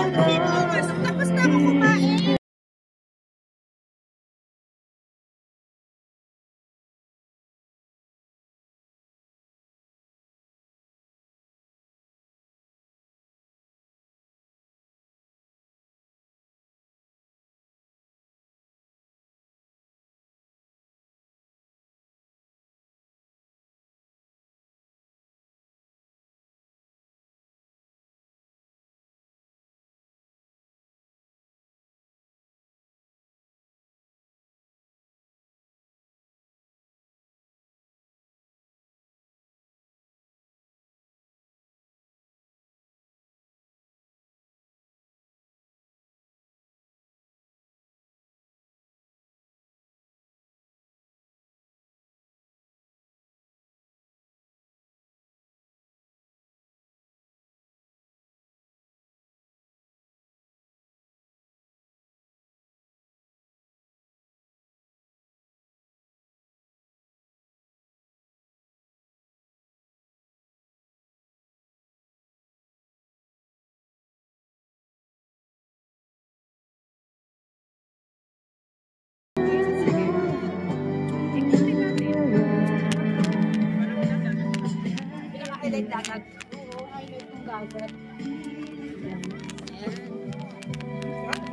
Tapos na ako kumain. Highlight dagat. Oo, highlight ng dagat.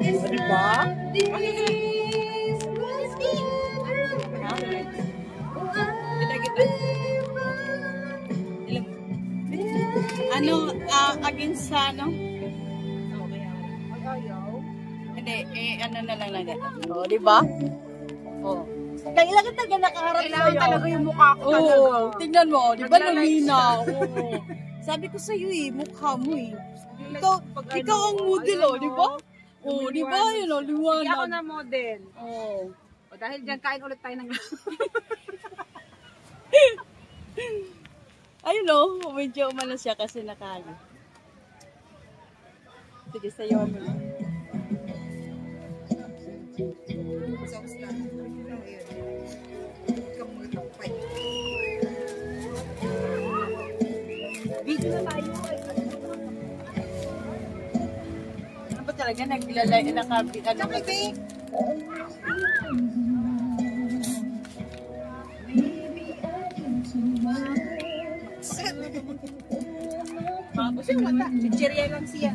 Ayan. Diba? Ano, against sa ano? Hindi, ano na lang nagat. O, diba? O. Kailangan talaga nakaharap sa'yo. Kailangan talaga yung mukha ko. Oo, tingnan mo, di ba luminaw? Sabi ko sa'yo mukha mo Ikaw ang model, di ba? Oo, di ba? Yun liwanag. Hindi ako na model. Oo. O dahil dyan, kain ulit tayo ng ayun medyo umano siya kasi nakali. Sige, sa'yo mo. Video na tayo. Ano ba talaga? Naglalay, nakapit, ano ba? Kasi mata, chichirya lang siya.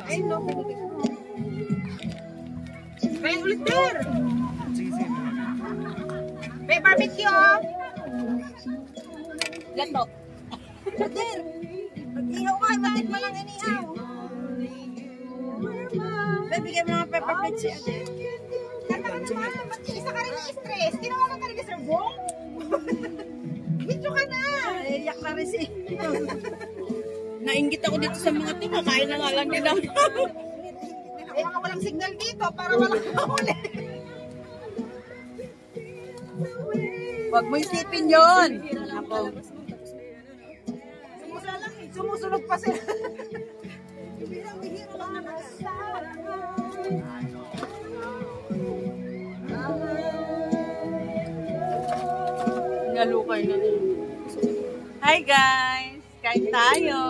Ay, no. Kaya ulit there. May barbecue. Lato. Later. Mag-ihaw ka, matik mo lang inihaw. Bibigyan mo mga pepper plate siya. Kata ka naman, ba't isa ka rin i-stress? Ginawa ka rin sa bong? Video ka na. Iyak na rin siya. Nainggit ako dito sa mga ito. Kakain na nga lang din ako. Mga walang signal dito para walang kahuli. Huwag mo isipin yun. Ako. Sumusunod pa sila. Nalukay na din. Hi guys! Kain tayo!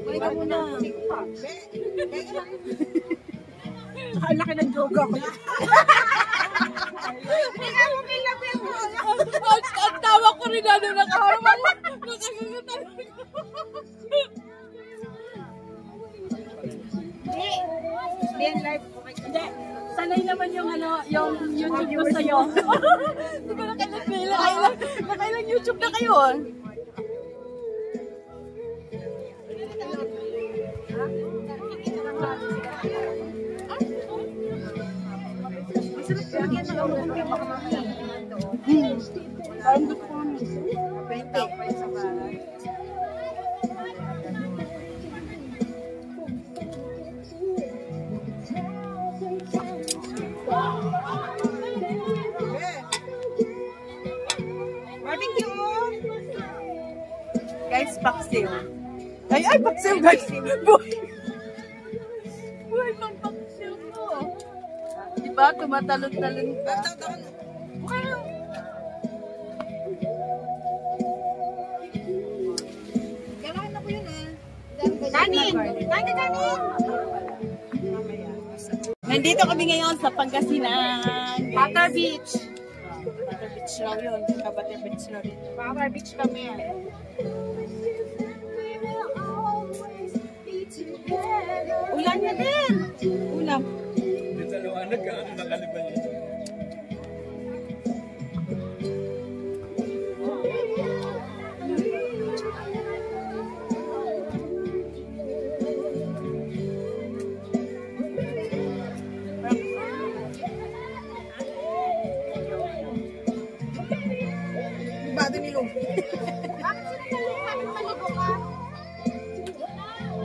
Balik mo na. Ang laki ng droga ko. Ang tawa ko rin nakaharap ako. Nakagagatan ko. Hindi, live. Hindi. Sanay naman yung YouTube ko sa'yo. Hindi ko nakailang YouTube na kayo. Guys, paksiw. Ay, paksiw guys. Buhay pang paksiw mo. Diba? Tumatalon-talon ka. Okay. Kailangan na ko yun Kanin! Kanin! Nandito kami ngayon sa Pangasinan. Butter Beach. Butter Beach lang yun. Butter Beach lang yun. Butter Beach kami. Ulan na din. Ulam. Yung sa liwanag ka, nakaliban yun. Bago nilong. Bakit sila maligo ka?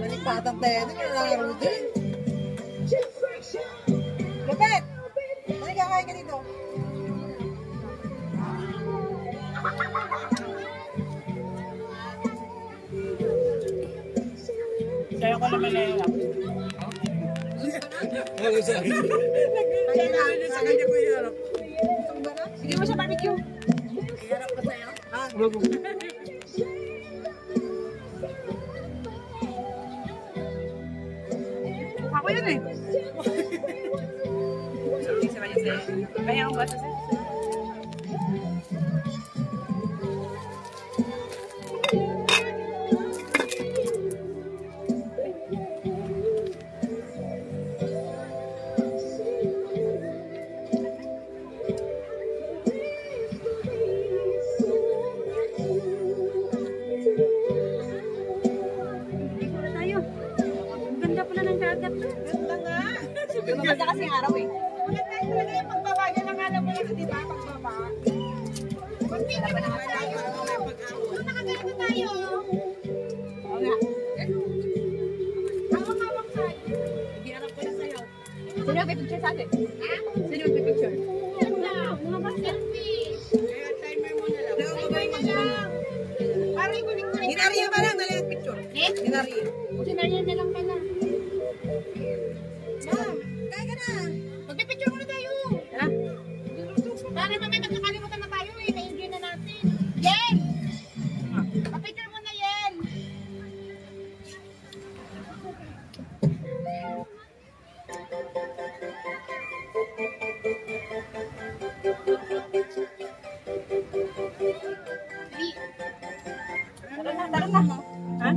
Malipatang tayo. Ano yung nalaro din? Lapet! Ano kakain ka dito? Sa'yo ko naman na yung Ano sa akin? sa kanya ko yung harap. Sige mo sa barbecue. Iharap ko sa'yo? Ha? Ako yun eh. Sige sa barbecue. Kaya ang basa sa'yo. Ganda pala ng dagat. Ganda nga. Maganda kasi ang araw eh. Maganda talaga yung pagbaba. Yan ang alam mo lang, di ba? Pagbaba. Magpipip na naman tayo. Doon nakagaya na tayo. Oo nga. Hawak-hawak tayo. Iharap ko na sa'yo. Sino magpipicture sa atin? Ha? Sino magpipicture? Ganda. Mga basketfish. Kaya timer mo na lang. Timer na lang. Para ikunik-kunik. Ginariya pa lang, dali ang picture. Eh? Ginariya. Sinaryan na lang pala. Ma'am, kaya ka na. Magpipicture muna tayo. Ha? Para mamaya magkakalimutan na tayo eh. Na-enjoy na natin. Yen! Papicture muna, Yen! Tara na. Ha?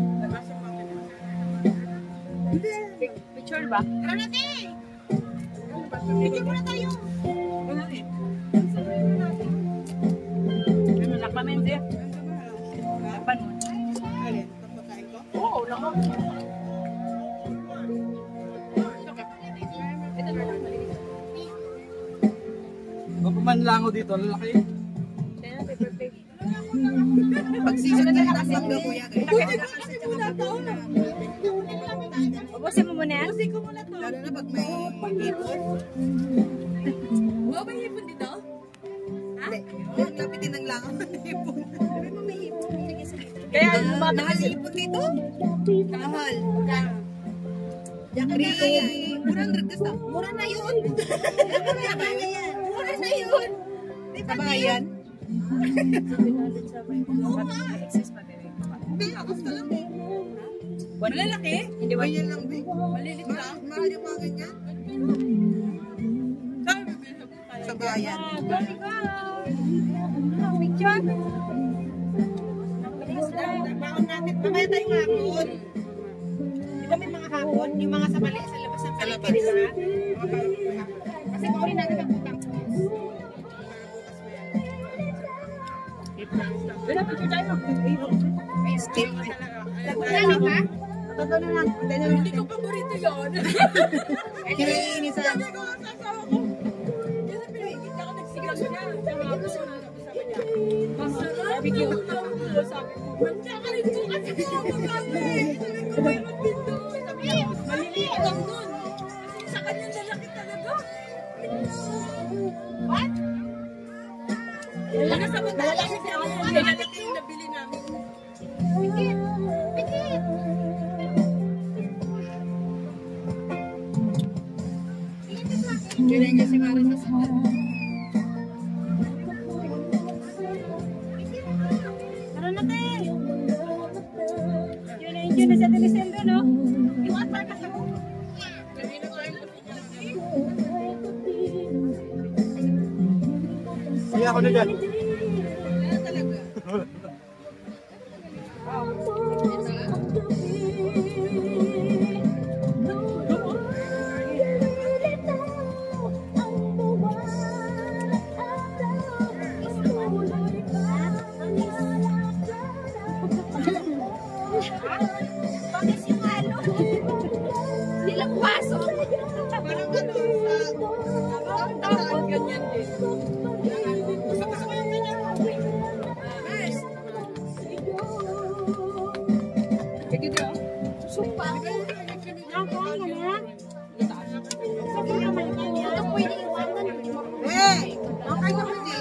Picture ba? Tara na, te! Picture muna tayo. Ano lang kami, te? Laban mo. Alin, papakain ko? Oo, naman. Ito na lang, malinis. Mapamanlango dito, lalaki. Pag-season na lang kasi ko kuya. Ubusin mo muna yan? Ubusin ko muna to. Lalo na pag may hipon. Wow, may hipon dito? Ha? Yung lapitin ng langaw ng hipon. Sabi mo may hipon. Kaya mahal hipon dito? Mahal. Diyan ka na kaya. 400 ka sa. Mura na yun. Mura na yun. Di ba yan? Oo nga. Hindi, gusto lang eh. Malalaki? Hindi ba? Ganyan lang, Bing. Malilit lang? Mahal yung mga ganyan. Sa bayan. Picture? Baon natin. Mamaya tayong hapon. Di ba may mga hapon? Yung mga sa mali sa labas ng palengke, di ba? Kasi kunin natin ang utang. Doon na picture tayo. Skip. Ano ka? Totoo na lang. Hindi ko paborito yun. Kiniinisan. Barbecue. Maliliit lang dun. Sa kanya lalaki talaga. What? Malalaki siya. Malalaki yung nabili namin. Pikit! Pikit! Yun yung kasi Marisa sa Tara na, te! Yun na video na sa Telecentro, no? Yung at parang ako. Kaya ako na dyan. Bakit yung ano? Nilang baso. Parang ano, sa ganyan din. Gusto ko yung ganyan. Nice. Sige daw. Supa. Ako, ano na? Ito pwede iwanan. Eh! Okay na hindi.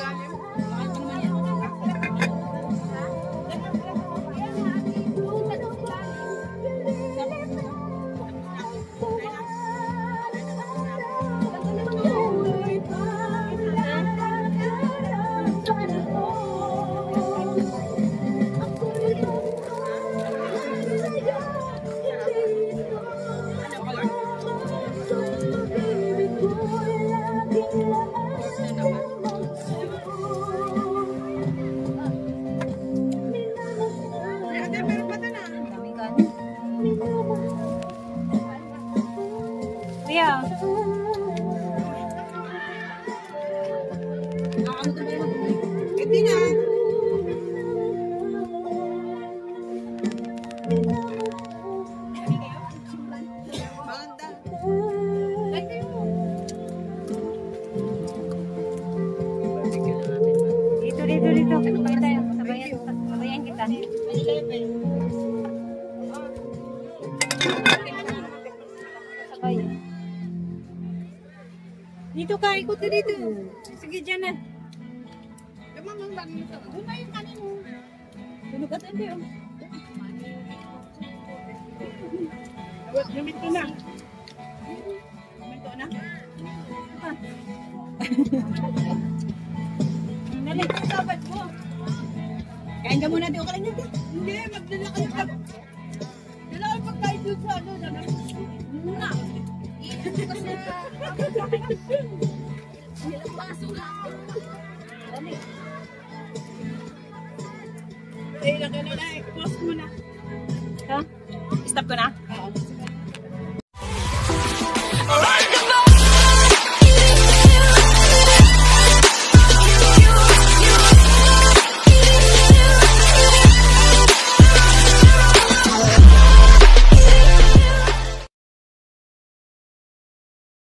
Yeah. Hindi na. Dito. Sabay tayo. Sabayan kita. Sabay. Dito ka, ikot ka dito. Sige, dyan na. Doon na yung kanin mo. Tunugatan tayo. Lumito na. Lumito na. Nalit ang sabat mo. Kain ka muna doon ka lang dito. Hindi, magdala kayo pa. Kailangan pagkain doon sa ano. Muna. Iyan ko sa... Ilang baso na. Dali. Eh, lagyan na na. Pause mo na. Ha? Stop ko na? Oo.